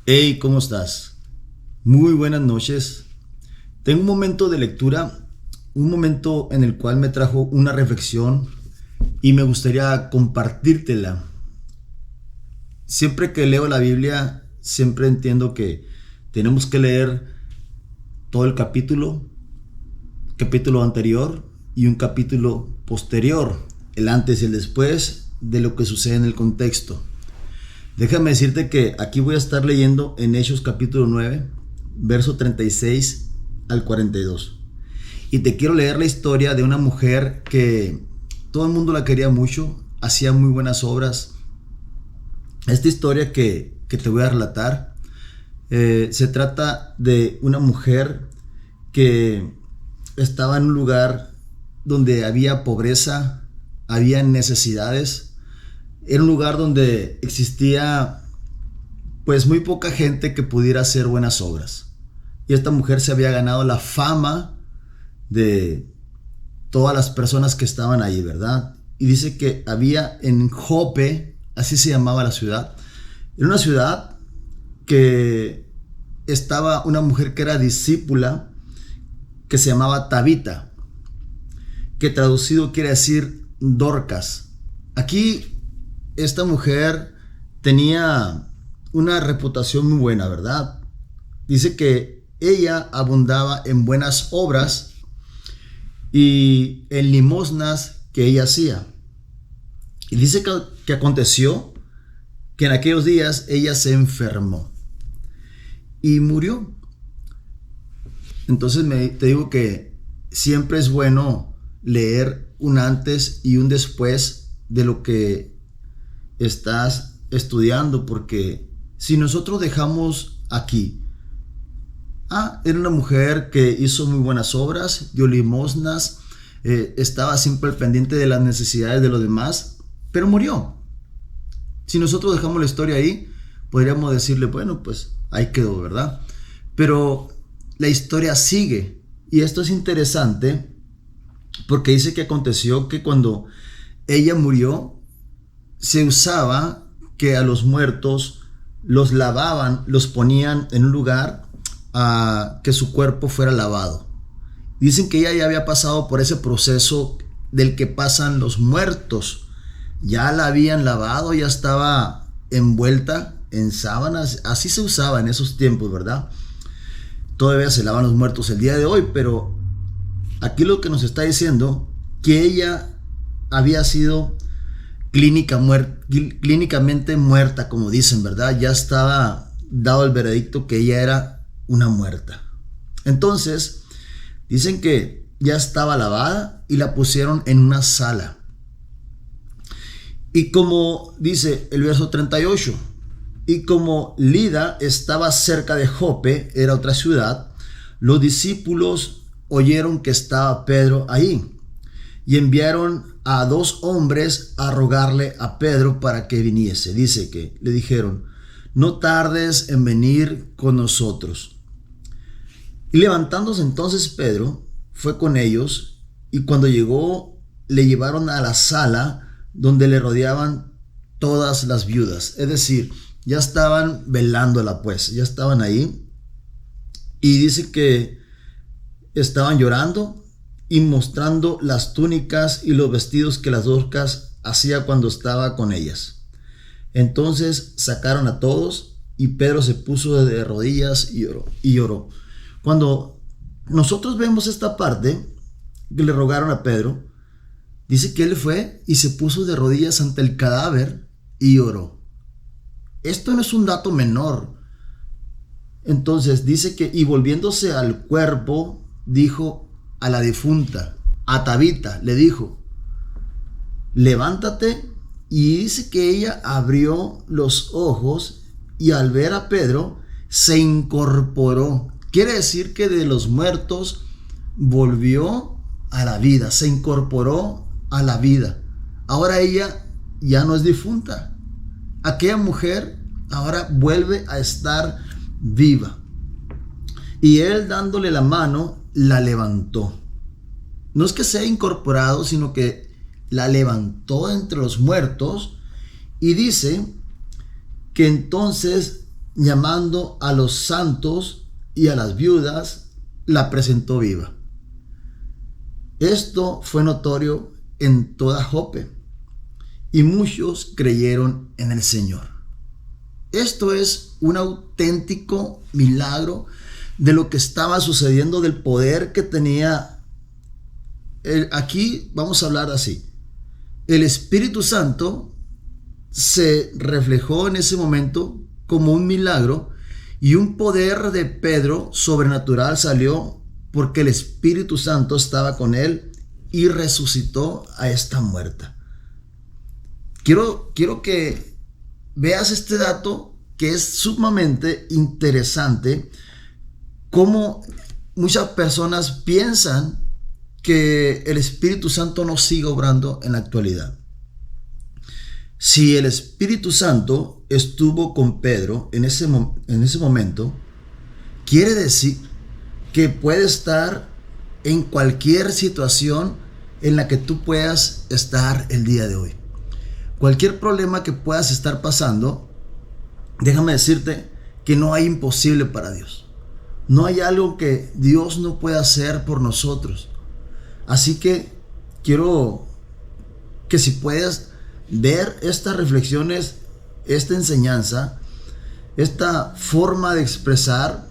Hey, ¿cómo estás? Muy buenas noches. Tengo un momento de lectura, un momento en el cual me trajo una reflexión y me gustaría compartírtela. Siempre que leo la Biblia, siempre entiendo que tenemos que leer todo el capítulo anterior y un capítulo posterior, el antes y el después de lo que sucede en el contexto. Déjame decirte que aquí voy a estar leyendo en Hechos capítulo 9, verso 36 al 42. Y te quiero leer la historia de una mujer que todo el mundo la quería mucho, hacía muy buenas obras. Esta historia que te voy a relatar se trata de una mujer que estaba en un lugar donde había pobreza, había necesidades. Era un lugar donde existía pues muy poca gente que pudiera hacer buenas obras. Y esta mujer se había ganado la fama de todas las personas que estaban ahí, ¿verdad? Y dice que había en Jope, así se llamaba la ciudad, era una ciudad que estaba una mujer que era discípula, que se llamaba Tabita, que traducido quiere decir Dorcas. Aquí esta mujer tenía una reputación muy buena, ¿verdad? Dice que ella abundaba en buenas obras y en limosnas que ella hacía. Y dice que aconteció que en aquellos días ella se enfermó y murió. Entonces te digo que siempre es bueno leer un antes y un después de lo que estás estudiando, porque si nosotros dejamos aquí, era una mujer que hizo muy buenas obras, dio limosnas, estaba siempre al pendiente de las necesidades de los demás, pero murió. Si nosotros dejamos la historia ahí, podríamos decirle, bueno, pues ahí quedó, ¿verdad? Pero la historia sigue, y esto es interesante porque dice que aconteció que cuando ella murió, se usaba que a los muertos los lavaban, los ponían en un lugar a que su cuerpo fuera lavado. Dicen que ella ya había pasado por ese proceso del que pasan los muertos. Ya la habían lavado, ya estaba envuelta en sábanas. Así se usaba en esos tiempos, ¿verdad? Todavía se lavan los muertos el día de hoy, pero aquí lo que nos está diciendo que ella había sido clínicamente muerta, como dicen, ¿verdad? Ya estaba dado el veredicto que ella era una muerta. Entonces, dicen que ya estaba lavada y la pusieron en una sala. Y como dice el verso 38, y como Lida estaba cerca de Jope, era otra ciudad, los discípulos oyeron que estaba Pedro ahí y enviaron a 2 hombres a rogarle a Pedro para que viniese. Dice que le dijeron, no tardes en venir con nosotros. Y levantándose entonces Pedro fue con ellos, y cuando llegó le llevaron a la sala donde le rodeaban todas las viudas. Es decir, ya estaban velándola, pues, ya estaban ahí. Y dice que estaban llorando y mostrando las túnicas y los vestidos que las Dorcas hacía cuando estaba con ellas. Entonces sacaron a todos y Pedro se puso de rodillas y lloró. Cuando nosotros vemos esta parte que le rogaron a Pedro, dice que él fue y se puso de rodillas ante el cadáver y lloró. Esto no es un dato menor. Entonces dice que, y volviéndose al cuerpo, dijo a la difunta, a Tabita, le dijo, levántate. Y dice que ella abrió los ojos y al ver a Pedro se incorporó. Quiere decir que de los muertos volvió a la vida, se incorporó a la vida. Ahora ella ya no es difunta. Aquella mujer ahora vuelve a estar viva. Y él, dándole la mano, la levantó. No es que se haya incorporado, sino que la levantó entre los muertos. Y dice que entonces llamando a los santos y a las viudas, la presentó viva. Esto fue notorio en toda Jope, y muchos creyeron en el Señor. Esto es un auténtico milagro de lo que estaba sucediendo, del poder que tenía. Aquí vamos a hablar así. El Espíritu Santo se reflejó en ese momento como un milagro, y un poder de Pedro sobrenatural salió porque el Espíritu Santo estaba con él y resucitó a esta muerta. Quiero que veas este dato, que es sumamente interesante, cómo muchas personas piensan que el Espíritu Santo no sigue obrando en la actualidad. Si el Espíritu Santo estuvo con Pedro en ese momento, quiere decir que puede estar en cualquier situación en la que tú puedas estar el día de hoy. Cualquier problema que puedas estar pasando, déjame decirte que no hay imposible para Dios. No hay algo que Dios no pueda hacer por nosotros. Así que quiero que si puedes ver estas reflexiones, esta enseñanza, esta forma de expresar,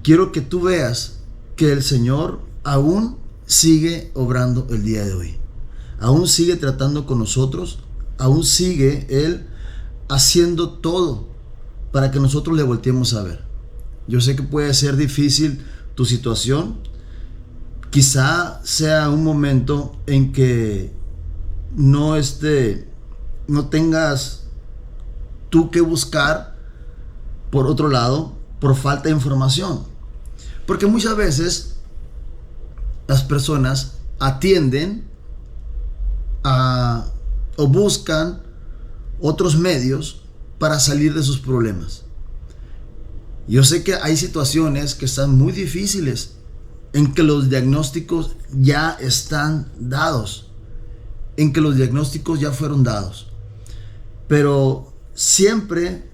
quiero que tú veas que el Señor aún sigue obrando el día de hoy. Aún sigue tratando con nosotros, aún sigue Él haciendo todo para que nosotros le volteemos a ver. Yo sé que puede ser difícil tu situación. Quizá sea un momento en que no tengas tú que buscar por otro lado por falta de información. Porque muchas veces las personas atienden o buscan otros medios para salir de sus problemas. Yo sé que hay situaciones que están muy difíciles, en que los diagnósticos ya están dados, en que los diagnósticos ya fueron dados. Pero siempre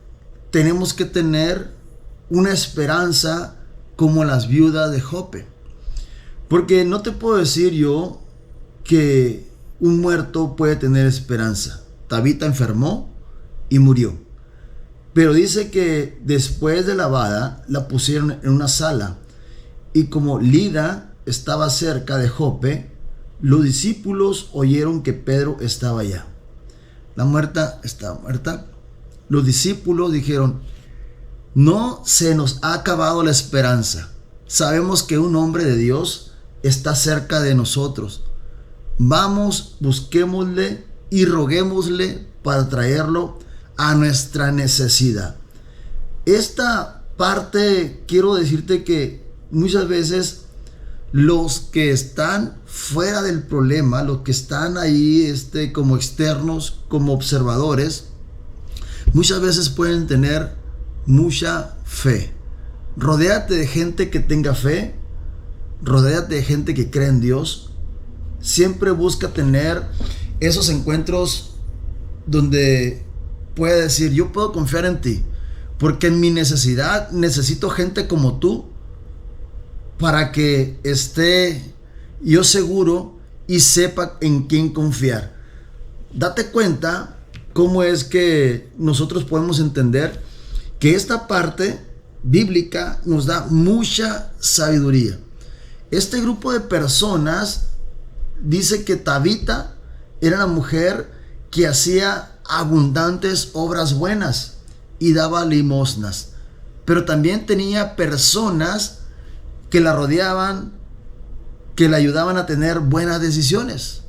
tenemos que tener una esperanza como las viudas de Jope. Porque no te puedo decir yo que un muerto puede tener esperanza. Tabita enfermó y murió. Pero dice que después de lavada la pusieron en una sala. Y como Lida estaba cerca de Jope, los discípulos oyeron que Pedro estaba allá. La muerta estaba muerta. Los discípulos dijeron: no se nos ha acabado la esperanza. Sabemos que un hombre de Dios está cerca de nosotros. Vamos, busquémosle y roguémosle para traerlo a nuestra necesidad. Esta parte quiero decirte que muchas veces los que están fuera del problema, los que están ahí como externos, como observadores, muchas veces pueden tener mucha fe. Rodéate de gente que tenga fe, rodéate de gente que cree en Dios. Siempre busca tener esos encuentros donde puede decir: yo puedo confiar en ti, porque en mi necesidad necesito gente como tú para que esté yo seguro y sepa en quién confiar. Date cuenta cómo es que nosotros podemos entender que esta parte bíblica nos da mucha sabiduría. Este grupo de personas dice que Tabita era la mujer que hacía abundantes obras buenas y daba limosnas, pero también tenía personas que la rodeaban, que la ayudaban a tener buenas decisiones.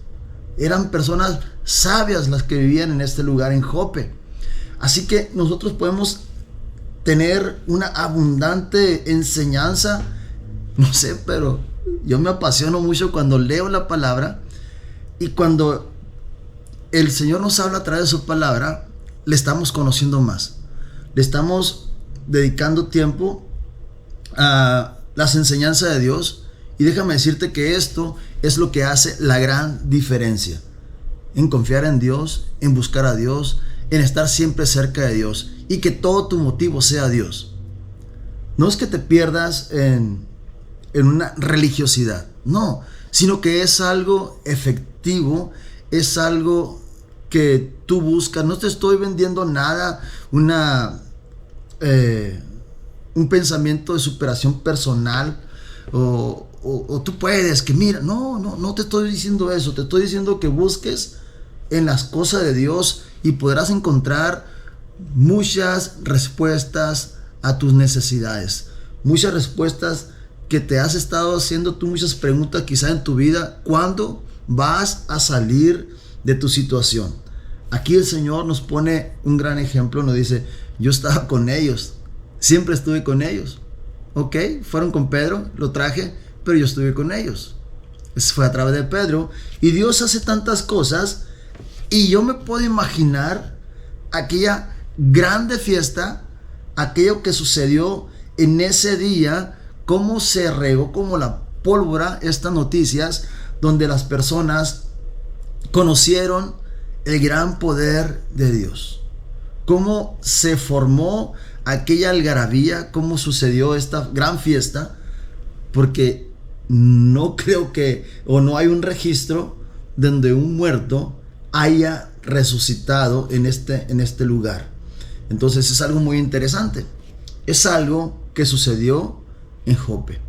Eran personas sabias las que vivían en este lugar en Jope. Así que nosotros podemos tener una abundante enseñanza. No sé, pero yo me apasiono mucho cuando leo la palabra, y cuando el Señor nos habla a través de su palabra, le estamos conociendo más. Le estamos dedicando tiempo a las enseñanzas de Dios, y déjame decirte que esto es lo que hace la gran diferencia en confiar en Dios, en buscar a Dios, en estar siempre cerca de Dios. y que todo tu motivo sea Dios. No es que te pierdas en una religiosidad, no, sino que es algo efectivo, es algo que tú buscas. No te estoy vendiendo nada, un pensamiento de superación personal o tú puedes, que mira, no te estoy diciendo eso, te estoy diciendo que busques en las cosas de Dios y podrás encontrar muchas respuestas a tus necesidades, muchas respuestas que te has estado haciendo tú, muchas preguntas quizá en tu vida. ¿Cuándo vas a salir de tu situación? Aquí el Señor nos pone un gran ejemplo, nos dice, yo estaba con ellos, siempre estuve con ellos. Ok, fueron con Pedro, lo traje, pero yo estuve con ellos. Eso fue a través de Pedro. Y Dios hace tantas cosas, y yo me puedo imaginar aquella grande fiesta, aquello que sucedió en ese día, cómo se regó como la pólvora estas noticias, donde las personas conocieron el gran poder de Dios, cómo se formó aquella algarabía, cómo sucedió esta gran fiesta, porque no creo que, o no hay un registro donde un muerto haya resucitado en este lugar. Entonces es algo muy interesante, es algo que sucedió en Jope.